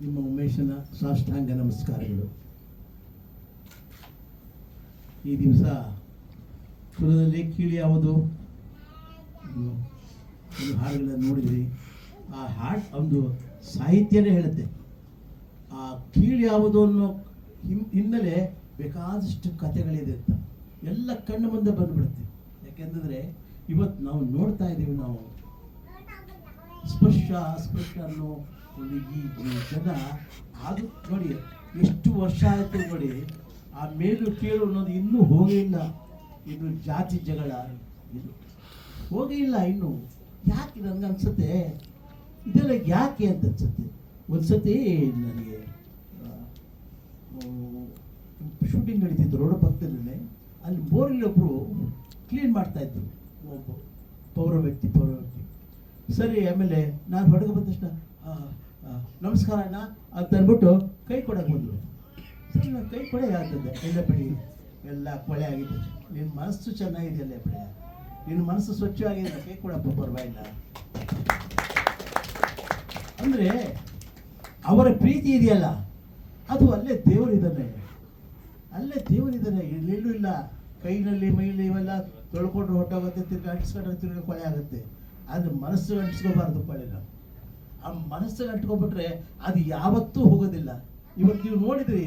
ನಿಮ್ಮ ಉಮೇಶನ ಸಾಷ್ಟಾಂಗ ನಮಸ್ಕಾರಗಳು. ಈ ದಿವಸ ಸುರದಲ್ಲಿ ಕೀಳಿ ಯಾವುದು ಒಂದು ಹಾಡುಗಳನ್ನು ನೋಡಿದ್ರಿ. ಆ ಹಾಡು ಒಂದು ಸಾಹಿತ್ಯನೇ ಹೇಳುತ್ತೆ. ಆ ಕೀಳು ಯಾವುದು ಅನ್ನೋ ಹಿನ್ನೆಲೆ ಬೇಕಾದಷ್ಟು ಕಥೆಗಳಿದೆ ಅಂತ ಎಲ್ಲ ಕಣ್ಣು ಮುಂದೆ ಬಂದುಬಿಡುತ್ತೆ. ಯಾಕೆಂತಂದರೆ ಇವತ್ತು ನಾವು ನೋಡ್ತಾ ಇದ್ದೀವಿ, ನಾವು ಸ್ಪರ್ಶ ಅಸ್ಪರ್ಶ ಅನ್ನೋ ಒಂದು ಈ ಜನ ಅದು ನೋಡಿ ಎಷ್ಟು ವರ್ಷ ಆಯಿತು ನೋಡಿ, ಆ ಮೇಲು ಕೀಳು ಅನ್ನೋದು ಇನ್ನೂ ಹೋಗೇ ಇಲ್ಲ. ಇದು ಜಾತಿ ಜಗಳ ಇದು ಹೋಗೇ ಇಲ್ಲ ಇನ್ನೂ. ಯಾಕೆ ನನಗೆ ಅನ್ಸುತ್ತೆ ಇದೆಲ್ಲ ಯಾಕೆ ಅಂತ ಅನ್ಸುತ್ತೆ. ಒಂದ್ಸತಿ ನನಗೆ ಶೂಟಿಂಗ್ ನಡೀತಿತ್ತು ರೋಡ್ ಪಕ್ಕದಲ್ಲೇ. ಅಲ್ಲಿ ಬೋರಲ್ಲಿ ಒಬ್ಬರು ಕ್ಲೀನ್ ಮಾಡ್ತಾಯಿದ್ರು, ಒಬ್ಬ ಪೌರ ವ್ಯಕ್ತಿ. ಸರಿ, ಆಮೇಲೆ ನಾನು ಹೊರಗೆ ಬಂದ ತಕ್ಷಣ ನಮಸ್ಕಾರ ಅಣ್ಣ ಅಂತ ಅಂದ್ಬಿಟ್ಟು ಕೈ ಕೊಡೋಕೆ ಬಂದರು. ಸರಿ, ನಾನು ಕೈ ಕೊಡೆ ಆಗ್ತದೆ. ಎಲ್ಲ ಬಿಡಿ, ಎಲ್ಲ ಕೊಳೆ ಆಗಿದೆ. ನಿನ್ನ ಮನಸ್ಸು ಚೆನ್ನಾಗಿದೆಯಲ್ಲ ಬಿಡಿ, ನಿನ್ನ ಮನಸ್ಸು ಸ್ವಚ್ಛವಾಗಿದೆ, ಕೈ ಕೊಡಪ್ಪ ಪರವಾಗಿಲ್ಲ ಅಂದರೆ ಅವರ ಪ್ರೀತಿ ಇದೆಯಲ್ಲ, ಅದು ಅಲ್ಲೇ ದೇವರಿದ್ದಾನೆ, ಅಲ್ಲೇ ದೇವರಿದ್ದಾನೆ. ಎಲ್ಲೂ ಇಲ್ಲ. ಕೈನಲ್ಲಿ ಮೈಲಿ ಇವೆಲ್ಲ ತೊಳ್ಕೊಂಡ್ರೆ ಹೊಟ್ಟೋಗುತ್ತೆ, ತಿರ್ಗಿ ಅಂಟಿಸ್ಕೊಂಡ್ರೆ ತಿರ್ಗಿ ಕೊಳೆ ಆಗುತ್ತೆ. ಆದರೆ ಮನಸ್ಸು ಅಂಟಿಸ್ಕೋಬಾರ್ದು ಕೊಳೆನ. ಆ ಮನಸ್ಸಿಗೆ ಅಂಟ್ಕೊಂಡ್ಬಿಟ್ರೆ ಅದು ಯಾವತ್ತೂ ಹೋಗೋದಿಲ್ಲ. ಇವತ್ತು ನೀವು ನೋಡಿದ್ರಿ,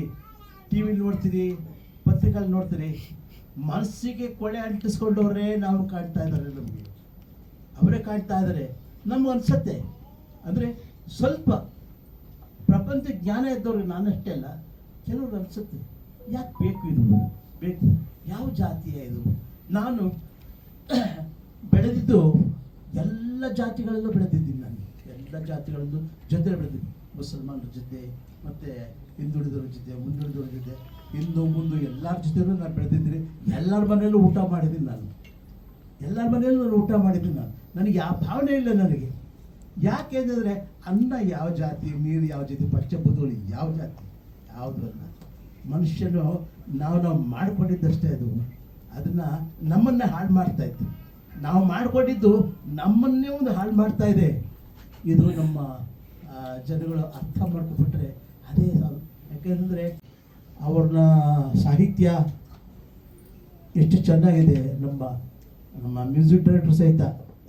ಟಿ ವಿಲಿ ನೋಡ್ತೀರಿ, ಪತ್ರಿಕೆಯಲ್ಲಿ ನೋಡ್ತೀರಿ, ಮನಸ್ಸಿಗೆ ಕೊಳೆ ಅಂಟಿಸ್ಕೊಂಡವ್ರೇ ನಾವು ಕಾಣ್ತಾ ಇದ್ದಾರೆ, ನಮಗೆ ಅವರೇ ಕಾಣ್ತಾ ಇದ್ದಾರೆ. ನಮ್ಗೆ ಅನ್ಸತ್ತೆ ಅಂದರೆ ಸ್ವಲ್ಪ ಪ್ರಪಂಚ ಜ್ಞಾನ ಇದ್ದವ್ರಿಗೆ, ನಾನಷ್ಟೇ ಅಲ್ಲ, ಕೆಲವ್ರಿಗೆ ಅನ್ಸುತ್ತೆ ಯಾಕೆ ಬೇಕು ಇದು, ಬೇಕು ಯಾವ ಜಾತಿಯ ಇದು. ನಾನು ಬೆಳೆದಿದ್ದು ಎಲ್ಲ ಜಾತಿಗಳಲ್ಲೂ ಬೆಳೆದಿದ್ದೀನಿ. ನಾನು ಎಲ್ಲ ಜಾತಿಗಳಲ್ಲೂ ಜೊತೆ ಬೆಳೆದಿದ್ದೀನಿ. ಮುಸಲ್ಮಾನರ ಜೊತೆ, ಮತ್ತು ಹಿಂದುಳಿದವ್ರ ಜೊತೆ, ಮುಂದುಳಿದವ್ರ ಜೊತೆ, ಹಿಂದೂ ಮುಂದೆ ಎಲ್ಲರ ಜೊತೆನೂ ನಾನು ಬೆಳೆದಿದ್ದೀನಿ. ಎಲ್ಲರ ಮನೆಯಲ್ಲೂ ಊಟ ಮಾಡಿದ್ದೀನಿ ನಾನು, ಎಲ್ಲರ ಮನೆಯಲ್ಲೂ ನಾನು ಊಟ ಮಾಡಿದ್ದೀನಿ ನಾನು. ನನಗೆ ಯಾವ ಭಾವನೆ ಇಲ್ಲ ನನಗೆ. ಯಾಕೆ ಅಂತಂದರೆ ಅನ್ನ ಯಾವ ಜಾತಿ, ನೀರು ಯಾವ ಜಾತಿ, ಪಂಚಭೂತಗಳು ಯಾವ ಜಾತಿ ಯಾವುದು ಅಲ್ಲ. ಮನುಷ್ಯನು ನಾವು ಮಾಡಿಕೊಂಡಿದ್ದಷ್ಟೇ ಅದು. ಅದನ್ನು ನಮ್ಮನ್ನೇ ಹಾಳು ಮಾಡ್ತಾಯಿತ್ತು. ನಾವು ಮಾಡಿಕೊಂಡಿದ್ದು ನಮ್ಮನ್ನೇ ಒಂದು ಹಾಳು ಮಾಡ್ತಾ ಇದೆ. ಇದು ನಮ್ಮ ಜನಗಳು ಅರ್ಥ ಮಾಡ್ಕೊಬಿಟ್ರೆ ಅದೇ ಸಾಲು. ಯಾಕೆಂದರೆ ಅವ್ರನ್ನ ಸಾಹಿತ್ಯ ಎಷ್ಟು ಚೆನ್ನಾಗಿದೆ. ನಮ್ಮ ಮ್ಯೂಸಿಕ್ ಡೈರೆಕ್ಟರ್ ಸಹಿತ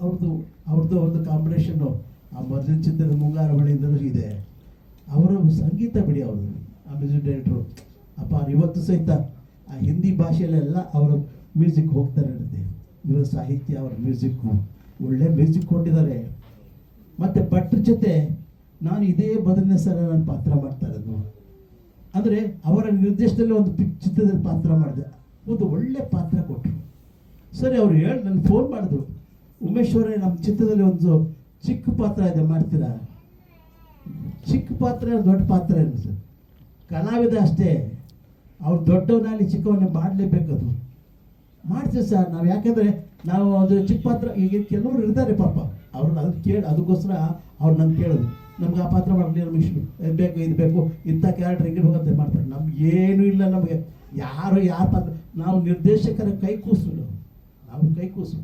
ಅವ್ರದ್ದು ಒಂದು ಕಾಂಬಿನೇಷನ್ನು ಆ ಮೊದಲಿನ ಚಿತ್ರದ ಮುಂಗಾರ ಮಳೆಯಿಂದಲೂ ಇದೆ. ಅವರು ಸಂಗೀತ ಬಿಡಿ, ಅವರು ಆ ಮ್ಯೂಸಿಕ್ ಡೈರೆಕ್ಟ್ರು ಅಪಾರ. ಇವತ್ತು ಸಹಿತ ಆ ಹಿಂದಿ ಭಾಷೆಯಲ್ಲೆಲ್ಲ ಅವರ ಮ್ಯೂಸಿಕ್ ಹೋಗ್ತಾರೆ ಇರುತ್ತೆ. ಇವರ ಸಾಹಿತ್ಯ, ಅವರ ಮ್ಯೂಸಿಕ್ಕು ಒಳ್ಳೆ ಮ್ಯೂಸಿಕ್ ಕೊಟ್ಟಿದ್ದಾರೆ. ಮತ್ತು ಭಟ್ರ ಜೊತೆ ನಾನು ಇದೇ ಮೊದಲನೇ ಸಲ ನಾನು ಪಾತ್ರ ಮಾಡ್ತಾ ಇರೋದು. ಅಂದರೆ ಅವರ ನಿರ್ದೇಶನದಲ್ಲಿ ಒಂದು ಚಿತ್ರದಲ್ಲಿ ಪಾತ್ರ ಮಾಡಿದೆ, ಒಂದು ಒಳ್ಳೆ ಪಾತ್ರ ಕೊಟ್ಟರು. ಸರಿ, ಅವ್ರು ನನಗೆ ಫೋನ್ ಮಾಡಿದ್ರು, ಉಮೇಶ್ ಅವರೇ ನಮ್ಮ ಚಿತ್ರದಲ್ಲಿ ಒಂದು ಚಿಕ್ಕ ಪಾತ್ರ ಇದೆ, ಮಾಡ್ತೀರಾ? ಚಿಕ್ಕ ಪಾತ್ರ ದೊಡ್ಡ ಪಾತ್ರ ಏನು ಸರ್, ಕಲಾವಿದ ಅಷ್ಟೇ. ಅವ್ರು ದೊಡ್ಡವನಲ್ಲಿ ಚಿಕ್ಕವನ್ನ ಮಾಡಲೇಬೇಕದು. ಮಾಡ್ತೀವಿ ಸರ್ ನಾವು. ಯಾಕೆಂದರೆ ನಾವು ಅದು ಚಿಕ್ಕ ಪಾತ್ರ, ಈಗ ಕೆಲವರು ಇರ್ತಾರೆ ಪಾಪ, ಅವ್ರನ್ನ ಅದಕ್ಕೆ ಅದಕ್ಕೋಸ್ಕರ ಅವ್ರು ನನ್ನ ಕೇಳೋದು, ನಮ್ಗೆ ಆ ಪಾತ್ರ ಮಾಡಲಿ, ನಮ್ಗೆ ಇಷ್ಟು ಬೇಕು, ಇದು ಬೇಕು, ಇಂಥ ಕ್ಯಾರೆಕ್ಟರ್ ಹಿಂಗೆ ಹೋಗಂತ ಮಾಡ್ತಾರೆ. ನಮ್ಗೆ ಏನೂ ಇಲ್ಲ, ನಮಗೆ ಯಾರ ಪಾತ್ರ, ನಾವು ನಿರ್ದೇಶಕರ ಕೈ ಕೂಸು, ನಾವು ಕೈ ಕೂಸು.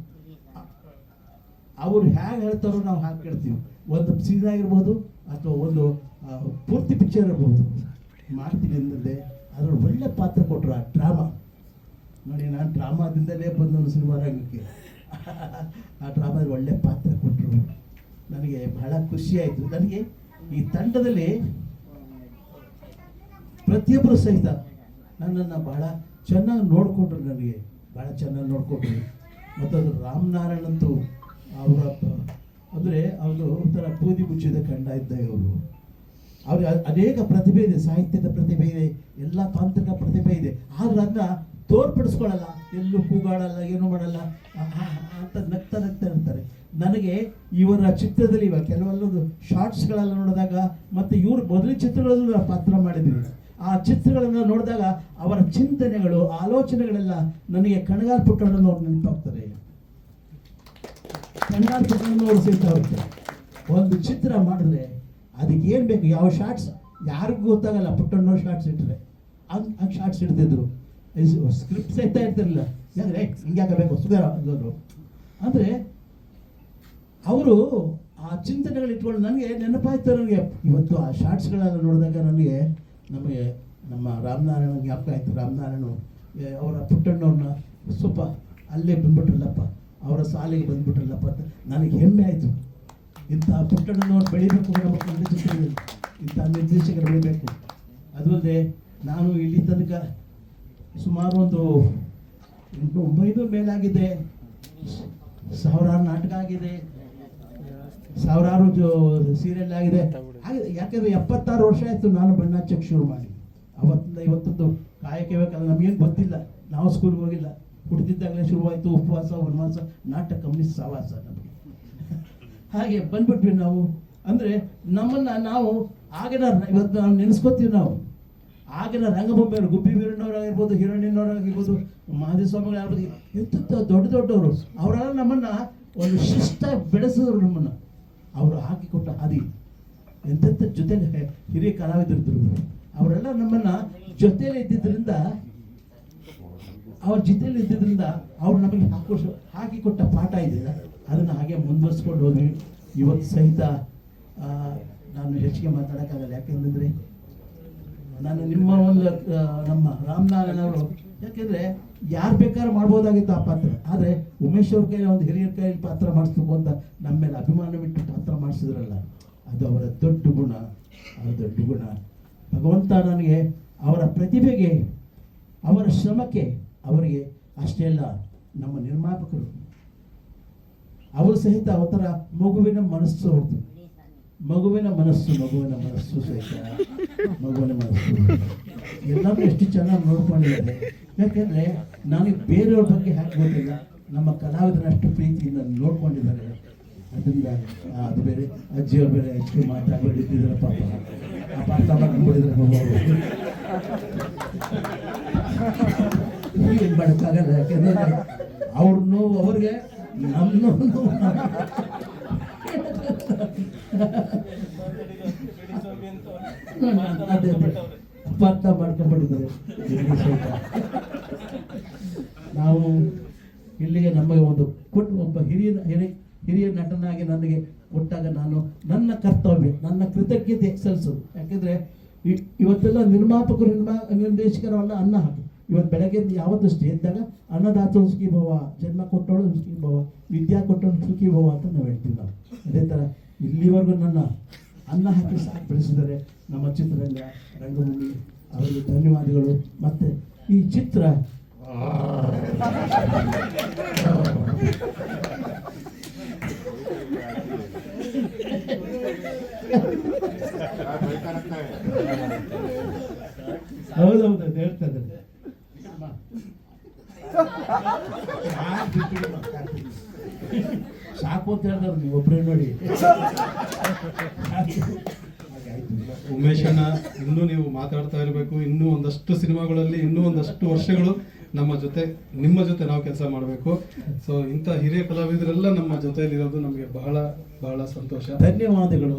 ಅವ್ರು ಹೇಗೆ ಹೇಳ್ತಾರೋ ನಾವು ಹಾಗೆ ಕೇಳ್ತೀವಿ. ಒಂದು ಸೀನ್ ಆಗಿರ್ಬೋದು ಅಥವಾ ಒಂದು ಪೂರ್ತಿ ಪಿಕ್ಚರ್ ಇರ್ಬೋದು, ಮಾಡ್ತೀನಿ ಅಂದರೆ ಅದ್ರಲ್ಲಿ ಒಳ್ಳೆ ಪಾತ್ರ ಕೊಟ್ಟರು. ಆ ಡ್ರಾಮಾ ನೋಡಿ, ನಾನು ಡ್ರಾಮಾದಿಂದಲೇ ಬಂದವನು ಸಿನಿಮಾ ರಂಗಕ್ಕೆ. ಆ ಡ್ರಾಮಾದಲ್ಲಿ ಒಳ್ಳೆ ಪಾತ್ರ ಕೊಟ್ಟರು. ನನಗೆ ಬಹಳ ಖುಷಿಯಾಯಿತು. ನನಗೆ ಈ ತಂಡದಲ್ಲಿ ಪ್ರತಿಯೊಬ್ಬರು ಸಹಿತ ನನ್ನನ್ನು ಬಹಳ ಚೆನ್ನಾಗಿ ನೋಡಿಕೊಂಡ್ರು, ನನಗೆ ಭಾಳ ಚೆನ್ನಾಗಿ ನೋಡಿಕೊಂಡ್ರು. ಮತ್ತು ಅದು ರಾಮನಾರಾಯಣ್ ಅಂತೂ ಅವರ ಅಂದರೆ ಅವರು ಒಂಥರ ಬೂದಿ ಮುಚ್ಚಿದ ಕಂಡ ಇದ್ದಾಗ ಅವ್ರಿಗೆ ಅನೇಕ ಪ್ರತಿಭೆ ಇದೆ, ಸಾಹಿತ್ಯದ ಪ್ರತಿಭೆ ಇದೆ, ಎಲ್ಲ ತಾಂತ್ರಿಕ ಪ್ರತಿಭೆ ಇದೆ. ಆದರೆ ಅದನ್ನ ತೋರ್ಪಡಿಸ್ಕೊಳ್ಳಲ್ಲ, ಎಲ್ಲೂ ಕೂಗಾಡಲ್ಲ, ಏನೂ ಮಾಡಲ್ಲ ಅಂತ ನಗ್ತಾ ಇರ್ತಾರೆ. ನನಗೆ ಇವರ ಚಿತ್ರದಲ್ಲಿ ಇವಾಗ ಕೆಲವೊಂದು ಶಾರ್ಟ್ಸ್ಗಳೆಲ್ಲ ನೋಡಿದಾಗ, ಮತ್ತು ಇವ್ರ ಮೊದಲಿನ ಚಿತ್ರಗಳಲ್ಲೂ ನಾವು ಪಾತ್ರ ಮಾಡಿದ್ದೀವಿ. ಆ ಚಿತ್ರಗಳನ್ನು ನೋಡಿದಾಗ ಅವರ ಚಿಂತನೆಗಳು, ಆಲೋಚನೆಗಳೆಲ್ಲ ನನಗೆ ಕಣಗಾಲ್ ಪುಟ್ಟಣ್ಣನ ಅವ್ರು ನೆನಪಾಗ್ತಾರೆ. ಕಣಗಾಲ್ ಪುಟ್ಟಣ್ಣನ ಅವ್ರು ಸಿಗ್ತಾ ಹೋಗ್ತಾರೆ. ಒಂದು ಚಿತ್ರ ಮಾಡಿದ್ರೆ ಅದಕ್ಕೆ ಏನು ಬೇಕು, ಯಾವ ಶಾರ್ಟ್ಸ್ ಯಾರಿಗೂ ಗೊತ್ತಾಗಲ್ಲ. ಪುಟ್ಟಣ್ಣವ್ರು ಶಾರ್ಟ್ಸ್ ಇಟ್ಟರೆ ಹಂಗೆ ಶಾರ್ಟ್ಸ್ ಇಡ್ತಿದ್ರು. ಸ್ಕ್ರಿಪ್ಟ್ ಸಹಿತ ಇರ್ತಿರಲಿಲ್ಲ. ಯಾಕಂದರೆ ಹಿಂಗೆ ಆಗಬೇಕು ಸುಧಾರ ಅಂದರು. ಅಂದರೆ ಅವರು ಆ ಚಿಂತನೆಗಳು ಇಟ್ಕೊಂಡು ನನಗೆ ನೆನಪಾಯ್ತು. ನನಗೆ ಇವತ್ತು ಆ ಶಾರ್ಟ್ಸ್ಗಳೆಲ್ಲ ನೋಡಿದಾಗ ನಮಗೆ ನಮ್ಮ ರಾಮನಾರಾಯಣ ಜ್ಞಾಪಕ ಆಯಿತು. ರಾಮನಾರಾಯಣ ಅವರ ಪುಟ್ಟಣ್ಣವ್ರನ್ನ ಸ್ವಲ್ಪ ಅಲ್ಲೇ ಬಂದ್ಬಿಟ್ರಲ್ಲಪ್ಪ, ಅವರ ಸಾಲಿಗೆ ಬಂದ್ಬಿಟ್ರಲ್ಲಪ್ಪ ಅಂತ ನನಗೆ ಹೆಮ್ಮೆ ಆಯಿತು. ಇಂಥ ಪುಟ್ಟಣ್ಣನವ್ರು ಬೆಳಿಬೇಕು, ನಮ್ಮ ಕನ್ನಡ ಚಿತ್ರದಲ್ಲಿ ಇಂಥ ನಿರ್ದೇಶಕರು ಬೆಳಿಬೇಕು. ಅದಲ್ಲದೆ ನಾನು ಇಲ್ಲಿ ತನಕ ಸುಮಾರು ಒಂದು 800-900 ಮೇಲಾಗಿದೆ, ಸಾವಿರಾರು ನಾಟಕ ಆಗಿದೆ, ಸಾವಿರಾರು ಸೀರಿಯಲ್ ಆಗಿದೆ. ಯಾಕೆಂದರೆ 76 ವರ್ಷ ಆಯಿತು ನಾನು ಬಣ್ಣ ಹಚ್ಚಕ್ಕೆ ಶುರು ಮಾಡಿ. ಅವತ್ತಿಂದ ಇವತ್ತೊಂದು ಕಾಯಕಬೇಕಲ್ಲ, ನಮಗೇನು ಗೊತ್ತಿಲ್ಲ, ನಾವು ಸ್ಕೂಲ್ಗೆ ಹೋಗಿಲ್ಲ. ಹುಟ್ಟಿದ್ದಾಗಲೇ ಶುರುವಾಯಿತು ಉಪವಾಸ, ವನವಾಸ, ನಾಟಕ, ಕಮ್ಯುನಿಸ್ಟ್ ಸಹವಾಸ ನಮಗೆ. ಹಾಗೆ ಬಂದ್ಬಿಟ್ವಿ ನಾವು. ಅಂದರೆ ನಮ್ಮನ್ನು ನಾವು ಆಗಿನ ಇವತ್ತು ನಾವು ನೆನೆಸ್ಕೊತೀವಿ. ನಾವು ಆಗಿನ ರಂಗಭೂಮಿಯವರು ಗುಬ್ಬಿ ವೀರಣ್ಣವರಾಗಿರ್ಬೋದು, ಹಿರಣ್ಯನವರಾಗಿರ್ಬೋದು, ಮಹದೇವಸ್ವಾಮಿಗಳಾಗಿರ್ಬೋದು, ಎಂಥ ದೊಡ್ಡವರು ಅವರೆಲ್ಲ ನಮ್ಮನ್ನು ಒಂದು ಶಿಸ್ತಾಗಿ ಬೆಳೆಸಿದ್ರು. ನಮ್ಮನ್ನು ಅವರು ಹಾಕಿಕೊಟ್ಟ ಹಾದಿ ಎಂತೆಂಥ ಜೊತೆಲಿ ಹಿರಿಯ ಕಲಾವಿದರಿದ್ದರು. ಅವರೆಲ್ಲ ನಮ್ಮನ್ನು ಜೊತೆಯಲ್ಲಿ ಇದ್ದಿದ್ದರಿಂದ, ಅವ್ರ ಜೊತೆಯಲ್ಲಿ ಇದ್ದಿದ್ದರಿಂದ ಅವ್ರು ನಮಗೆ ಹಾಕಿಕೊಟ್ಟ ಪಾಠ ಇದೆಯಲ್ಲ, ಅದನ್ನು ಹಾಗೆ ಮುಂದುವರಿಸ್ಕೊಂಡು ಹೋದ್ವಿ. ಇವತ್ತು ಸಹಿತ ನಾನು ಹೆಚ್ಚಿಗೆ ಮಾತಾಡೋಕ್ಕಾಗಲ್ಲ. ಯಾಕೆಂದರೆ ನಾನು ನಿಮ್ಮ ಒಂದು ನಮ್ಮ ರಾಮನಾರಾಯಣ ಅವರು, ಯಾಕೆಂದರೆ ಯಾರು ಬೇಕಾದ್ರೂ ಮಾಡ್ಬೋದಾಗಿತ್ತು ಆ ಪಾತ್ರ. ಆದರೆ ಉಮೇಶ್ ಅವ್ರ ಕೈ ಒಂದು ಹಿರಿಯರ ಕೈಯಲ್ಲಿ ಪಾತ್ರ ಮಾಡಿಸ್ಬೇಕು ಅಂತ ನಮ್ಮ ಮೇಲೆ ಅಭಿಮಾನವಿಟ್ಟು ಪಾತ್ರ ಮಾಡಿಸಿದ್ರಲ್ಲ, ಅದು ಅವರ ದೊಡ್ಡ ಗುಣ. ಅವರ ದೊಡ್ಡ ಗುಣ ಭಗವಂತ ನನಗೆ ಅವರ ಪ್ರತಿಭೆಗೆ, ಅವರ ಶ್ರಮಕ್ಕೆ, ಅವರಿಗೆ ಅಷ್ಟೇ ಅಲ್ಲ, ನಮ್ಮ ನಿರ್ಮಾಪಕರು ಅವರು ಸಹಿತ ಅವತರ ಮಗುವಿನ ಮನಸ್ಸು ಹೊರತು, ಮಗುವಿನ ಮನಸ್ಸು ಸಹಿತ ಮಗುವಿನ ಮನಸ್ಸು ಎಲ್ಲರೂ ಎಷ್ಟು ಚೆನ್ನಾಗಿ ನೋಡ್ಕೊಂಡಿದ್ದಾರೆ. ಯಾಕೆಂದರೆ ನನಗೆ ಬೇರೆಯವ್ರ ಬಗ್ಗೆ ಹಾಕ್ಬೋದಿಲ್ಲ, ನಮ್ಮ ಕಲಾವಿದರಷ್ಟು ಪ್ರೀತಿಯಿಂದ ನೋಡ್ಕೊಂಡಿದ್ದಾರೆ. ಅದರಿಂದ ಅದು ಬೇರೆ, ಅಜ್ಜಿಯವ್ರು ಬೇರೆ ಹೆಚ್ಚಿಗೆ ಮಾತಾಡ್ಬಿಟ್ಟಿದ್ದಾರೆ ಪಾಪ. ಆ ಪಾಠ ಮಾಡ್ಕೊಂಡಿದ್ದಾರೆ ಏನು ಮಾಡೋಕ್ಕಾಗಲ್ಲ. ಯಾಕೆಂದರೆ ಅವ್ರ ನೋವು ಅವ್ರಿಗೆ, ನಮ್ಮ ನೋವು ಅದೇ ಅಪಾರ್ಥ ಮಾಡ್ಕೊಂಡ್ಬಿಟ್ಟಿದ್ದಾರೆ. ನಾವು ಇಲ್ಲಿಗೆ ನಮಗೆ ಒಂದು ಒಬ್ಬ ಹಿರಿಯ ನಟನಾಗಿ ನನಗೆ ಕೊಟ್ಟಾಗ ನಾನು ನನ್ನ ಕರ್ತವ್ಯ, ನನ್ನ ಕೃತಜ್ಞತೆ ಸಲ್ಲಿಸೋದು. ಯಾಕೆಂದರೆ ಇವತ್ತೆಲ್ಲ ನಿರ್ದೇಶಕರವನ್ನ ಅನ್ನ ಹಾಕಿ, ಇವತ್ತು ಬೆಳಗ್ಗೆ ಯಾವತ್ತಷ್ಟು ಎದ್ದಾಗ ಅನ್ನದಾತ ಸುಖಿ ಭವ, ಜನ್ಮ ಕೊಟ್ಟವಳು ಸುಖಿ ಭವ, ವಿದ್ಯಾ ಕೊಟ್ಟವಳು ಸುಖಿ ಭವ ಅಂತ ನಾವು ಹೇಳ್ತೀವಿ. ನಾವು ಅದೇ ಥರ ಇಲ್ಲಿವರೆಗೂ ನನ್ನ ಅನ್ನ ಹಾಕಿ ಸಾಕು ಬೆಳೆಸಿದರೆ ನಮ್ಮ ಚಿತ್ರರಂಗ, ರಂಗಭೂಮಿ, ಅವರಿಗೆ ಧನ್ಯವಾದಗಳು. ಮತ್ತು ಈ ಚಿತ್ರ ಹೌದೌದು ಹೇಳ್ತಾ ಇದ್ದಾರೆ. ಸಾಕು ಅಂತ ಹೇಳಿದವ್ರು ನೀವು ಒಬ್ಬರೇ ನೋಡಿ. ಉಮೇಶ್ ಅಣ್ಣ, ಇನ್ನೂ ನೀವು ಮಾತಾಡ್ತಾ ಇರಬೇಕು. ಇನ್ನೂ ಒಂದಷ್ಟು ಸಿನಿಮಾಗಳಲ್ಲಿ, ಇನ್ನೂ ಒಂದಷ್ಟು ವರ್ಷಗಳು ನಿಮ್ಮ ಜೊತೆ ನಾವು ಕೆಲಸ ಮಾಡಬೇಕು. ಸೊ ಇಂಥ ಹಿರಿಯ ಕಲಾವಿದರೆಲ್ಲ ನಮ್ಮ ಜೊತೆಯಲ್ಲಿರೋದು ನಮಗೆ ಬಹಳ ಬಹಳ ಸಂತೋಷ. ಧನ್ಯವಾದಗಳು.